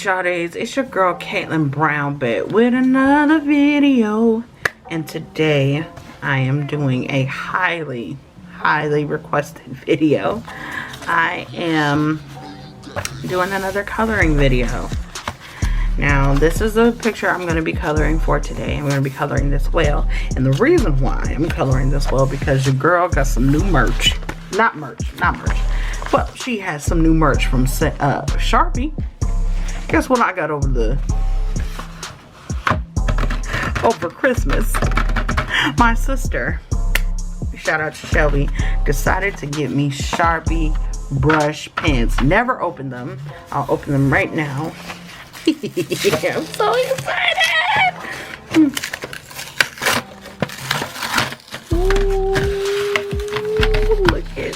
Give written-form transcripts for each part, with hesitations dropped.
shawdies, it's your girl Caitlin Brown back with another video, and today I am doing a highly requested video. I am doing another coloring video. Now this is a picture I'm going to be coloring for today. I'm going to be coloring this whale, and the reason why I'm coloring this whale because your girl got some new merch. Not merch. Well, she has some new merch from Sharpie. Guess what I got over Christmas? My sister, shout out to Shelby, decided to get me Sharpie brush pens. Never opened them. I'll open them right now. I'm so excited. Ooh, look at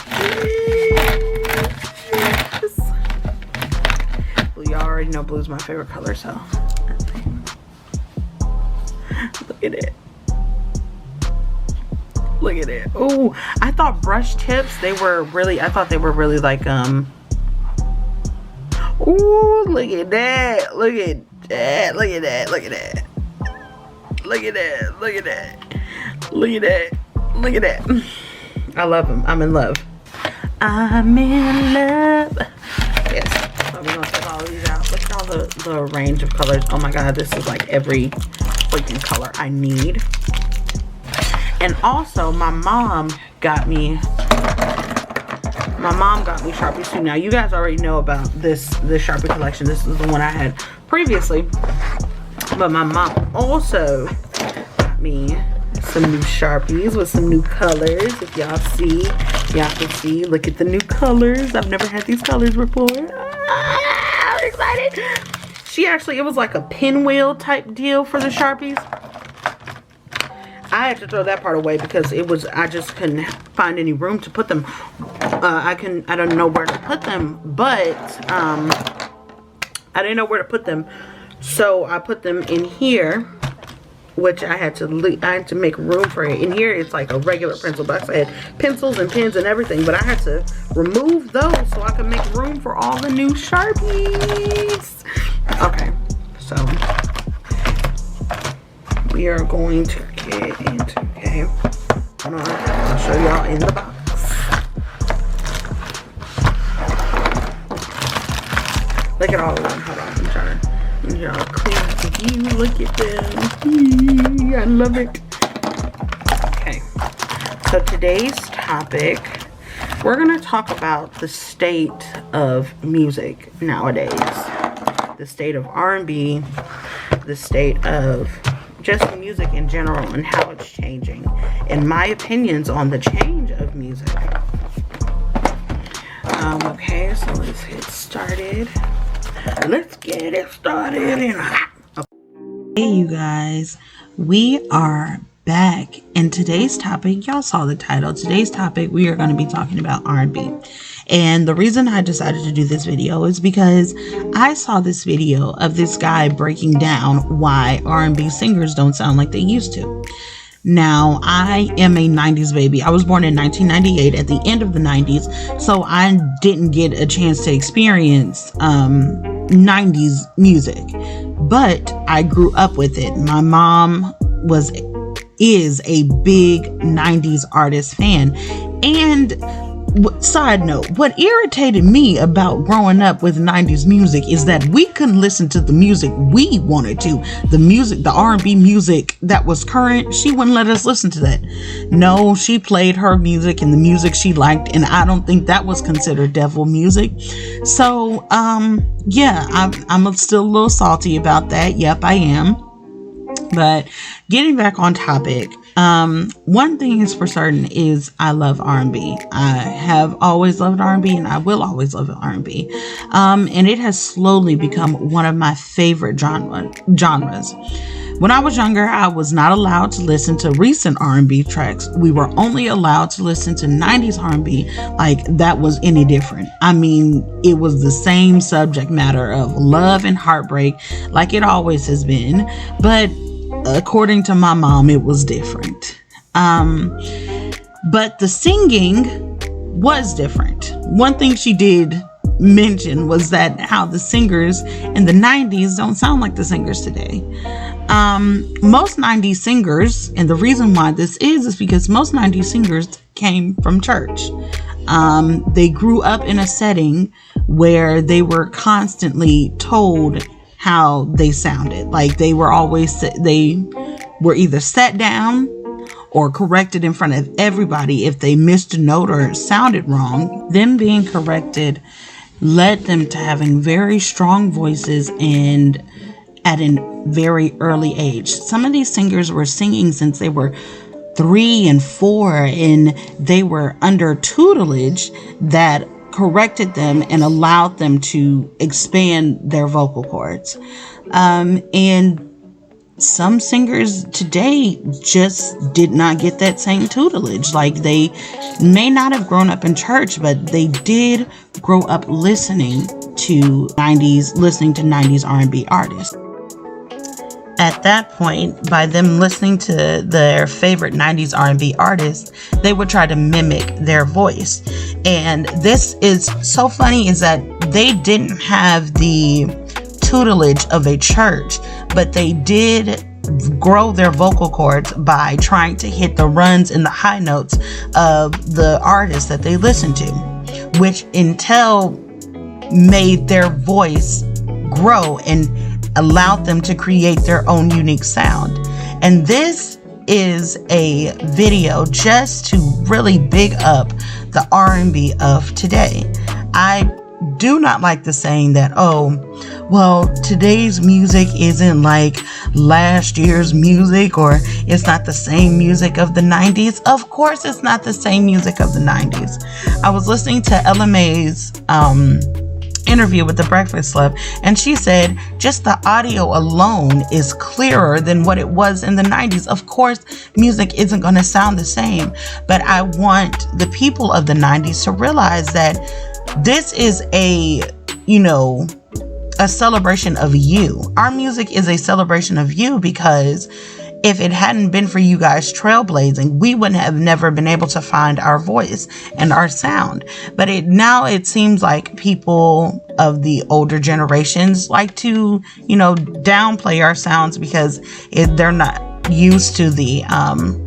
this. Well, y'all already know blue's my favorite color, so look at it. Look at it. Oh, I thought brush tips, I thought they were really like, ooh, look at that. Look at that. Look at that. Look at that. Look at that. Look at that. Look at that. Look at that. I love them. I'm in love. I'm in love. Yes. So we're gonna take all of these out. Look at all the range of colors. Oh my god, this is like every freaking color I need. And also my mom got me Sharpies too. Now you guys already know about the Sharpie collection. This is the one I had previously, but my mom also got me some new Sharpies with some new colors. If y'all can see, look at the new colors. I've never had these colors before. I'm excited. It was like a pinwheel type deal for the Sharpies. I had to throw that part away because I just couldn't find any room to put them. I don't know where to put them, but I didn't know where to put them, so I put them in here, which I had to make room for it. In here it's like a regular pencil box. I had pencils and pens and everything, but I had to remove those so I could make room for all the new Sharpies. Okay, so we are going to get into, okay, hold on, I'll show y'all in the box. Look at all of them. Hold on, I'm trying to clean up the view. Look at them. I love it. Okay, so today's topic, we're gonna talk about the state of music nowadays, the state of R&B, the state of just music in general and how it's changing, and my opinions on the change of music. Okay, so let's get started. Hey you guys, we are back, and today's topic, y'all saw the title. Today's topic, we are going to be talking about R&B. And the reason I decided to do this video is because I saw this video of this guy breaking down why R&B singers don't sound like they used to. Now, I am a 90s baby. I was born in 1998 at the end of the 90s, so I didn't get a chance to experience 90s music, but I grew up with it. My mom is a big 90s artist fan, and side note, what irritated me about growing up with 90s music is that we couldn't listen to the music we wanted to. The R&B music that was current, she wouldn't let us listen to that. No, she played her music and the music she liked, and I don't think that was considered devil music. So, yeah, I'm still a little salty about that. Yep, I am. But getting back on topic, one thing is for certain is I love R&B. I have always loved R&B, and I will always love R&B. And it has slowly become one of my favorite genres. When I was younger, I was not allowed to listen to recent R&B tracks. We were only allowed to listen to 90s R&B like that was any different. I mean, it was the same subject matter of love and heartbreak like it always has been. But according to my mom, it was different. But the singing was different. One thing she did mention was that how the singers in the 90s don't sound like the singers today. Most 90s singers, and the reason why this is because most 90s singers came from church. They grew up in a setting where they were constantly told how they sounded. Like they were either sat down or corrected in front of everybody if they missed a note or sounded wrong. Them being corrected led them to having very strong voices and at a very early age. Some of these singers were singing since they were 3 and 4, and they were under tutelage that corrected them and allowed them to expand their vocal cords. And some singers today just did not get that same tutelage. Like they may not have grown up in church, but they did grow up listening to 90s R&B artists. At that point, by them listening to their favorite 90s R&B artists, they would try to mimic their voice. And this is so funny is that they didn't have the tutelage of a church, but they did grow their vocal cords by trying to hit the runs and the high notes of the artists that they listened to, which until made their voice grow and allowed them to create their own unique sound. And this is a video just to really big up the R&B of today. I do not like the saying that, oh, well, today's music isn't like last year's music, or it's not the same music of the 90s. Of course, it's not the same music of the 90s. I was listening to Ella Mae's interview with the Breakfast Club, and she said just the audio alone is clearer than what it was in the 90s. Of course, music isn't going to sound the same, but I want the people of the 90s to realize that this is a celebration of you. Our music is a celebration of you, because if it hadn't been for you guys trailblazing, we would have never been able to find our voice and our sound. But now it seems like people of the older generations like to, downplay our sounds because they're not used to the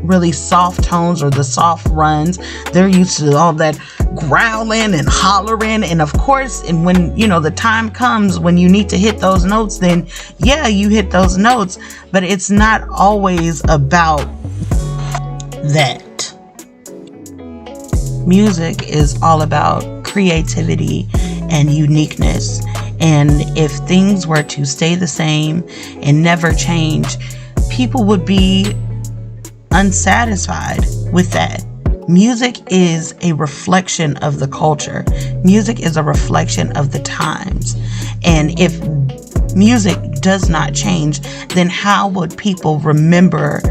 really soft tones or the soft runs. They're used to all that growling and hollering, and of course, and when the time comes when you need to hit those notes, then yeah, you hit those notes, but it's not always about that. Music is all about creativity and uniqueness, and if things were to stay the same and never change, people would be unsatisfied with that. Music is a reflection of the culture. Music is a reflection of the times. And if music does not change, then how would people remember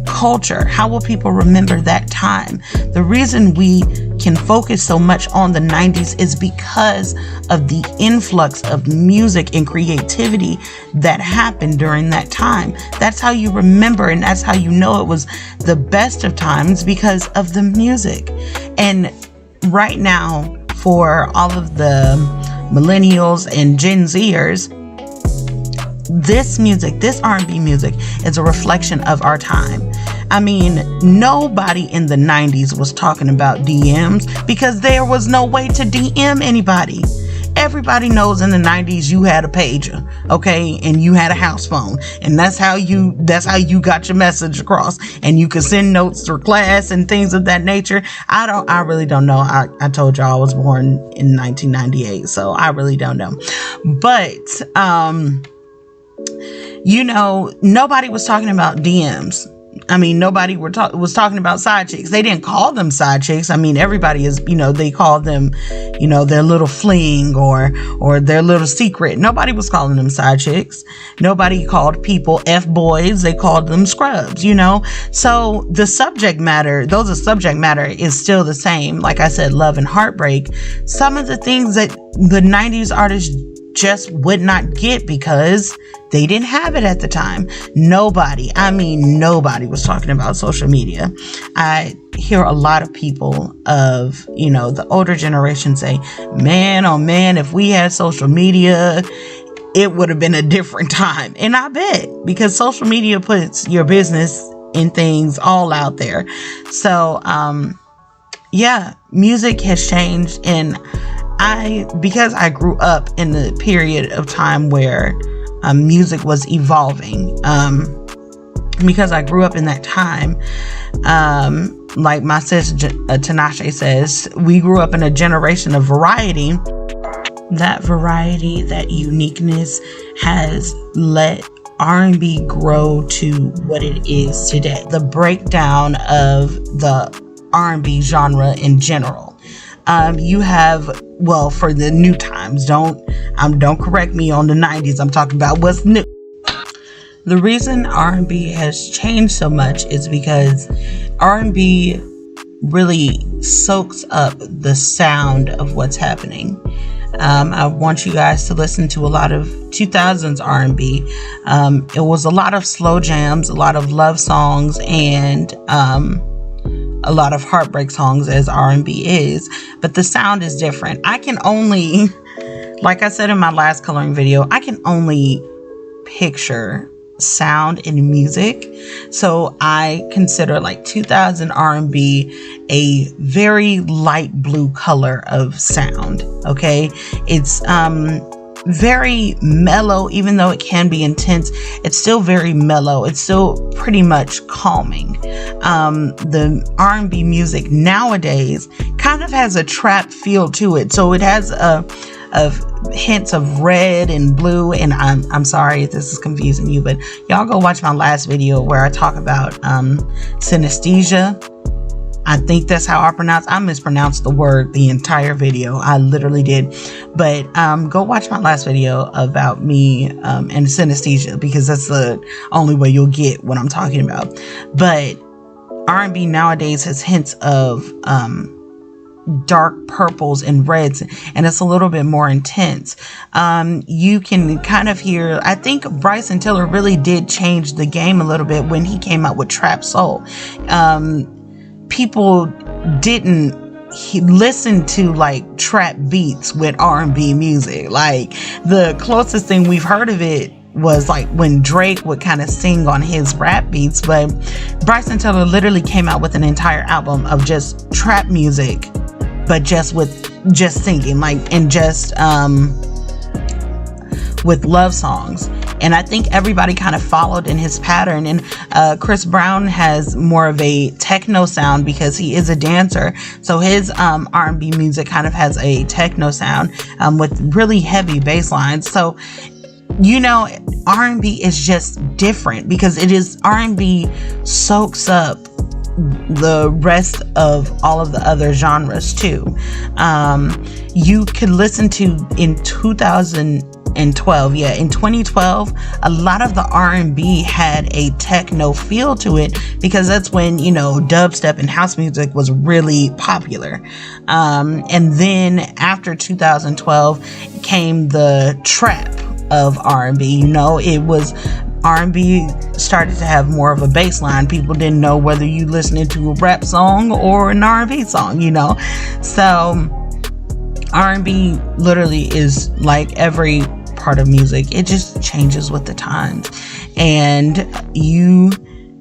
culture? How will people remember that time? The reason we can focus so much on the 90s is because of the influx of music and creativity that happened during that time. That's how you remember, and that's how you know it was the best of times, because of the music. And right now, for all of the millennials and Gen Zers, this music, this R&B music, is a reflection of our time. I mean, nobody in the 90s was talking about DMs because there was no way to DM anybody. Everybody knows in the 90s you had a pager, okay, and you had a house phone, and that's how you got your message across, and you could send notes through class and things of that nature. I really don't know. I told y'all I was born in 1998, so I really don't know. But nobody was talking about DMs. I mean, nobody was talking about side chicks. They didn't call them side chicks. I mean, everybody is, they called them, their little fling or their little secret. Nobody was calling them side chicks. Nobody called people F-boys. They called them scrubs, So the subject matter is still the same. Like I said, love and heartbreak. Some of the things that the 90s artists just would not get because they didn't have it at the time. Nobody was talking about social media. I hear a lot of people of, the older generation say, man, oh man, if we had social media, it would have been a different time. And I bet, because social media puts your business and things all out there. So, music has changed. And because I grew up in the period of time where music was evolving, because I grew up in that time, like my sis Tinashe says, we grew up in a generation of variety. That variety, that uniqueness has let R&B grow to what it is today. The breakdown of the R&B genre in general. You have, well, for the new times, don't correct me on the 90s. I'm talking about what's new. The reason R&B has changed so much is because R&B really soaks up the sound of what's happening. I want you guys to listen to a lot of 2000s R&B. It was a lot of slow jams, a lot of love songs, and a lot of heartbreak songs, as R&B is. But the sound is different. I can only, like I said in my last coloring video, I can only picture sound in music. So I consider like 2000 R&B a very light blue color of sound. Okay. It's very mellow. Even though it can be intense, it's still very mellow. It's still pretty much calming. The R&B music nowadays kind of has a trap feel to it. So it has of hints of red and blue, and I'm sorry if this is confusing you, but y'all go watch my last video where I talk about synesthesia. I think that's how I mispronounced the word the entire video. I literally did. But go watch my last video about me and synesthesia, because that's the only way you'll get what I'm talking about. But R&B nowadays has hints of dark purples and reds, and it's a little bit more intense. You can kind of hear, I think Bryson Tiller really did change the game a little bit when he came out with Trap Soul. People didn't listen to like trap beats with R&B music. Like the closest thing we've heard of it was like when Drake would kind of sing on his rap beats, but Bryson Tiller literally came out with an entire album of just trap music, but just singing, like, and just with love songs. And I think everybody kind of followed in his pattern. And Chris Brown has more of a techno sound because he is a dancer. So his R&B music kind of has a techno sound with really heavy bass lines. So, R&B is just different because it is R&B soaks up the rest of all of the other genres too. You could listen to in 2012, a lot of the R&B had a techno feel to it because that's when, dubstep and house music was really popular. And then after 2012 came the trap of R&B. It was R&B started to have more of a bass line. People didn't know whether you listening to a rap song or an R&B song, So R&B literally is like every part of music. It just changes with the times. And you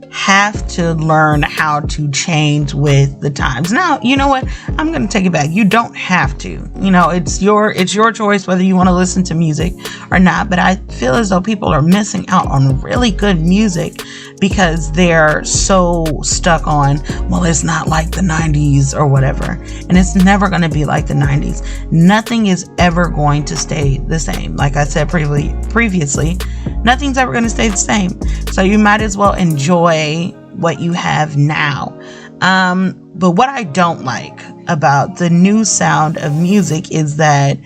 have to learn how to change with the times. Now, you know what? I'm going to take it back. You don't have to. It's your choice whether you want to listen to music or not. But I feel as though people are missing out on really good music because they're so stuck on, well, it's not like the 90s or whatever. And it's never going to be like the 90s. Nothing is ever going to stay the same. Like I said previously, nothing's ever going to stay the same. So you might as well enjoy what you have now. But what I don't like about the new sound of music is that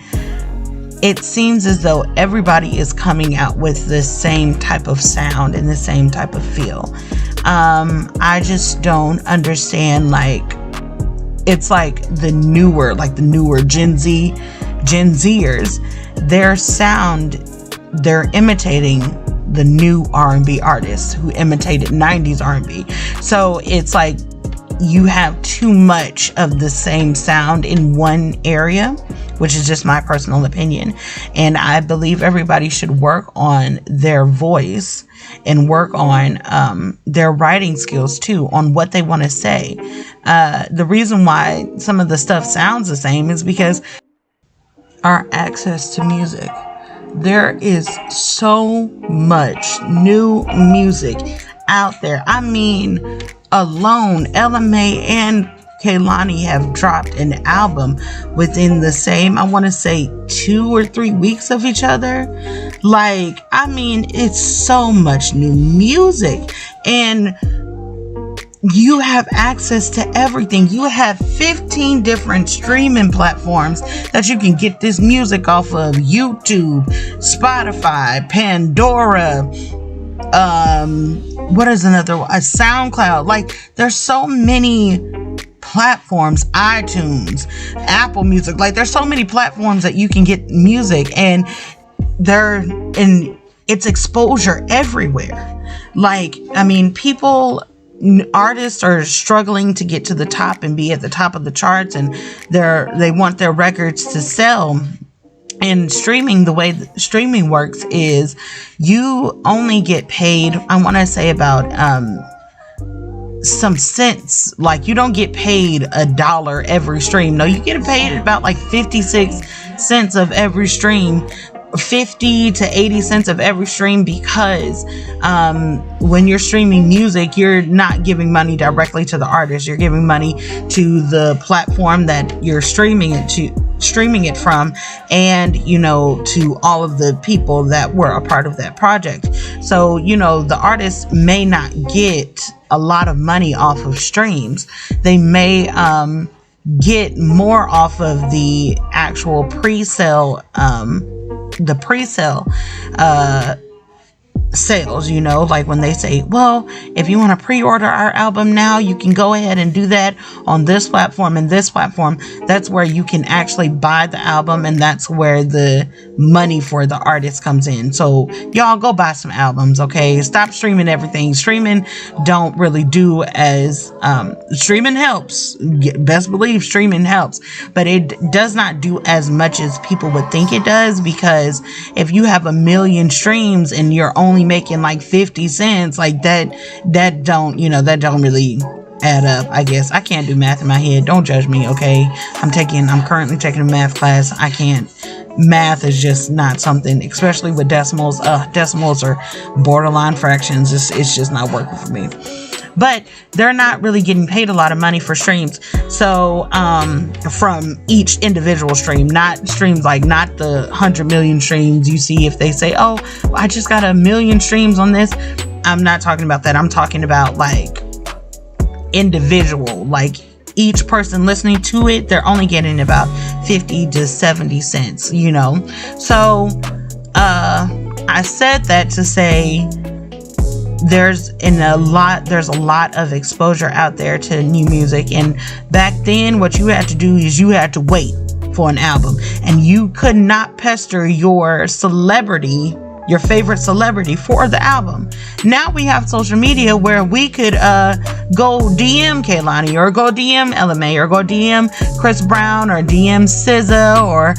it seems as though everybody is coming out with the same type of sound and the same type of feel. I just don't understand, it's like the newer Gen Z Gen Zers, their sound, they're imitating the new R&B artists who imitated 90s R&B. So it's like you have too much of the same sound in one area, which is just my personal opinion. And I believe everybody should work on their voice and work on their writing skills too, on what they want to say. The reason why some of the stuff sounds the same is because our access to music. There is so much new music out there. I mean, alone, LMA and Kehlani have dropped an album within the same, I want to say 2 or 3 weeks of each other. Like, I mean, it's so much new music, and you have access to everything. You have 15 different streaming platforms that you can get this music off of: YouTube, Spotify, Pandora, what is another one? SoundCloud. Like, there's so many platforms, iTunes, Apple Music. Like, there's so many platforms that you can get music, and it's exposure everywhere. Like, I mean, artists are struggling to get to the top and be at the top of the charts, and they want their records to sell. And streaming, the way streaming works is you only get paid, I want to say about some cents. Like, you don't get paid $1 every stream. No, you get paid about like 56 cents of every stream, 50 to 80 cents of every stream, because when you're streaming music, you're not giving money directly to the artist. You're giving money to the platform that you're streaming it from, and to all of the people that were a part of that project. So the artist may not get a lot of money off of streams. They may get more off of the actual pre-sale sales, like when they say, well, if you want to pre-order our album now, you can go ahead and do that on this platform and this platform. That's where you can actually buy the album, and that's where the money for the artist comes in. So y'all go buy some albums, okay? Stop streaming everything. Streaming don't really do as streaming helps. Best believe streaming helps, but it does not do as much as people would think it does, because if you have 1 million streams and you're only making like 50 cents, like that don't really add up. I guess I can't do math in my head. Don't judge me, okay? I'm currently taking a math class. I can't. Math is just not something, especially with decimals. Decimals are borderline fractions. It's just not working for me. But they're not really getting paid a lot of money for streams. So from each individual stream, not streams like not the 100 million streams you see if they say, oh, I just got 1 million streams on this. I'm not talking about that. I'm talking about like individual, like each person listening to it, they're only getting about 50 to 70 cents, So I said that to say there's a lot of exposure out there to new music. And back then, what you had to do is you had to wait for an album, and you could not pester your favorite celebrity for the album. Now we have social media where we could go DM Kehlani, or go DM LMA, or go DM Chris Brown, or DM SZA, or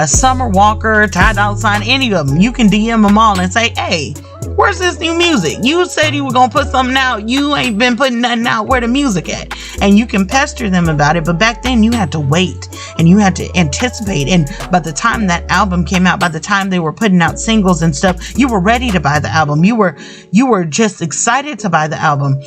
Summer Walker, Ty Dolla $ign, any of them. You can DM them all and say, hey, where's this new music? You said you were going to put something out. You ain't been putting nothing out. Where the music at? And you can pester them about it. But back then you had to wait and you had to anticipate. And by the time that album came out, by the time they were putting out singles and stuff, you were ready to buy the album. You were just excited to buy the album.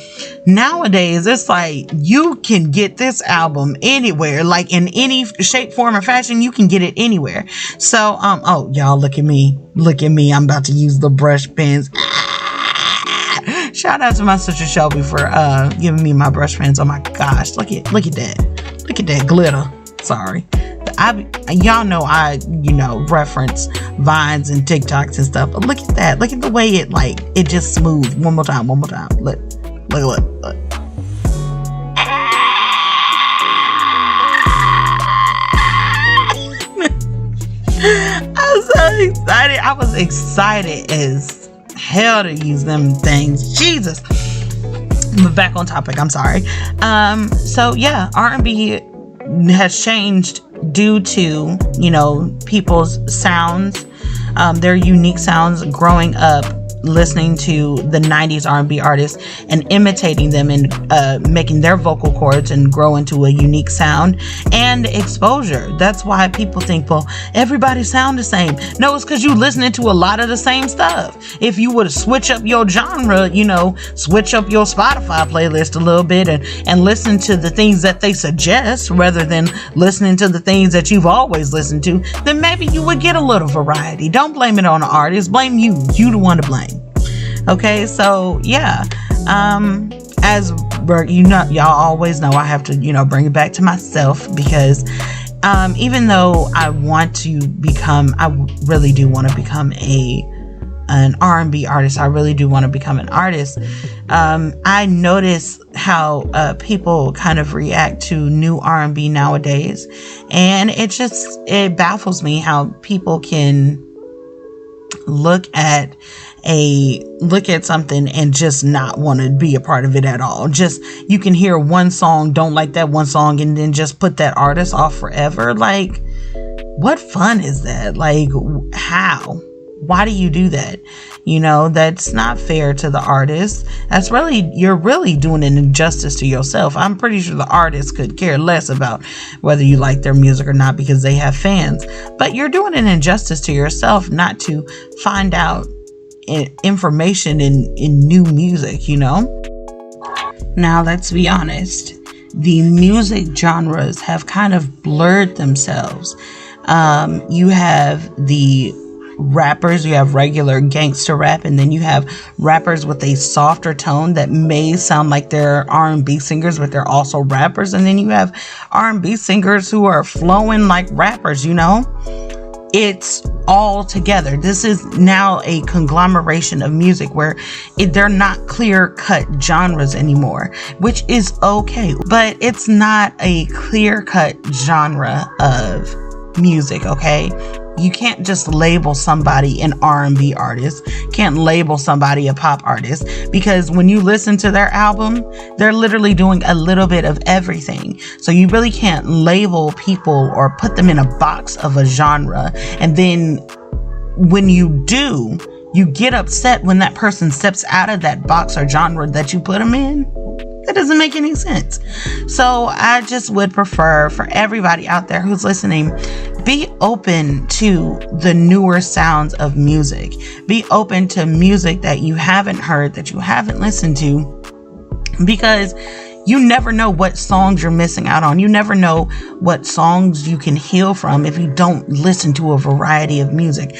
Nowadays, it's like you can get this album anywhere, like in any shape, form, or fashion. You can get it anywhere. So, oh, y'all, look at me. Look at me. I'm about to use the brush pens. Shout out to my sister Shelby for giving me my brush pens. Oh my gosh. Look at that. Look at that glitter. Sorry. Y'all know I reference Vines and TikToks and stuff. But look at that. Look at the way it just smooth. One more time. Look. I'm so excited. I was excited as hell to use them things. Jesus. But back on topic, I'm sorry. So yeah, R&B has changed due to, people's sounds, their unique sounds growing up listening to the 90s R&B artists and imitating them and making their vocal cords and grow into a unique sound and exposure. That's why people think, well, everybody sound the same. No, it's because you listening to a lot of the same stuff. If you would switch up your genre, switch up your Spotify playlist a little bit and listen to the things that they suggest rather than listening to the things that you've always listened to, then maybe you would get a little variety. Don't blame it on the artist. Blame you. You the one to blame. Okay, so yeah, as y'all always know, I have to, bring it back to myself because even though I really do want to become an R&B artist. I really do want to become an artist. I notice how people kind of react to new R&B nowadays, and it baffles me how people can look at something and just not want to be a part of it at all. Just, you can hear one song, don't like that one song, and then just put that artist off forever. Like, what fun is that? Like, how? Why do you do that? That's not fair to the artist. You're really doing an injustice to yourself. I'm pretty sure the artist could care less about whether you like their music or not because they have fans. But you're doing an injustice to yourself not to find out information in new music, Now, let's be honest. The music genres have kind of blurred themselves. You have the rappers, you have regular gangster rap, and then you have rappers with a softer tone that may sound like they're R&B singers, but they're also rappers. And then you have R&B singers who are flowing like rappers, It's all together. This is now a conglomeration of music where they're not clear-cut genres anymore, which is okay, but it's not a clear-cut genre of music, okay? You can't just label somebody an R&B artist, can't label somebody a pop artist, because when you listen to their album, they're literally doing a little bit of everything. So you really can't label people or put them in a box of a genre. And then when you do, you get upset when that person steps out of that box or genre that you put them in. That doesn't make any sense. So I just would prefer for everybody out there who's listening, be open to the newer sounds of music. Be open to music that you haven't heard, that you haven't listened to, because you never know what songs you're missing out on. You never know what songs you can heal from if you don't listen to a variety of music.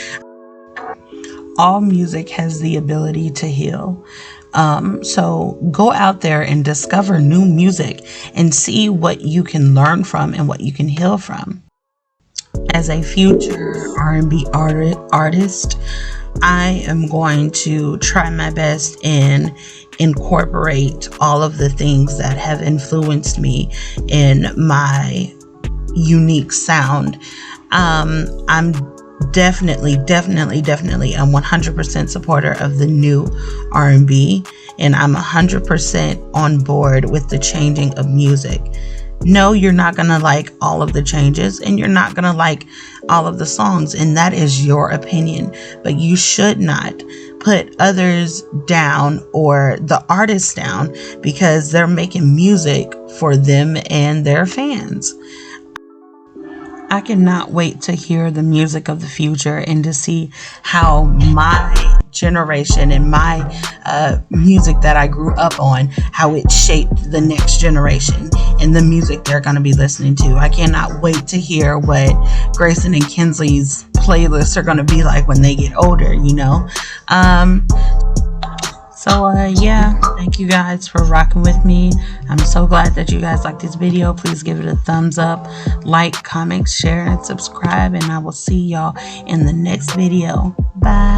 All music has the ability to heal. So go out there and discover new music and see what you can learn from and what you can heal from. As a future R&B artist, I am going to try my best and incorporate all of the things that have influenced me in my unique sound. I'm definitely I'm 100% supporter of the new R&B, and I'm 100% on board with the changing of music. No, you're not gonna like all of the changes, and you're not gonna like all of the songs, and that is your opinion. But you should not put others down or the artists down because they're making music for them and their fans. I cannot wait to hear the music of the future and to see how my generation and my music that I grew up on, how it shaped the next generation and the music they're going to be listening to. I cannot wait to hear what Grayson and Kinsley's playlists are going to be like when they get older, So yeah, thank you guys for rocking with me. I'm so glad that you guys liked this video. Please give it a thumbs up, like, comment, share, and subscribe. And I will see y'all in the next video. Bye.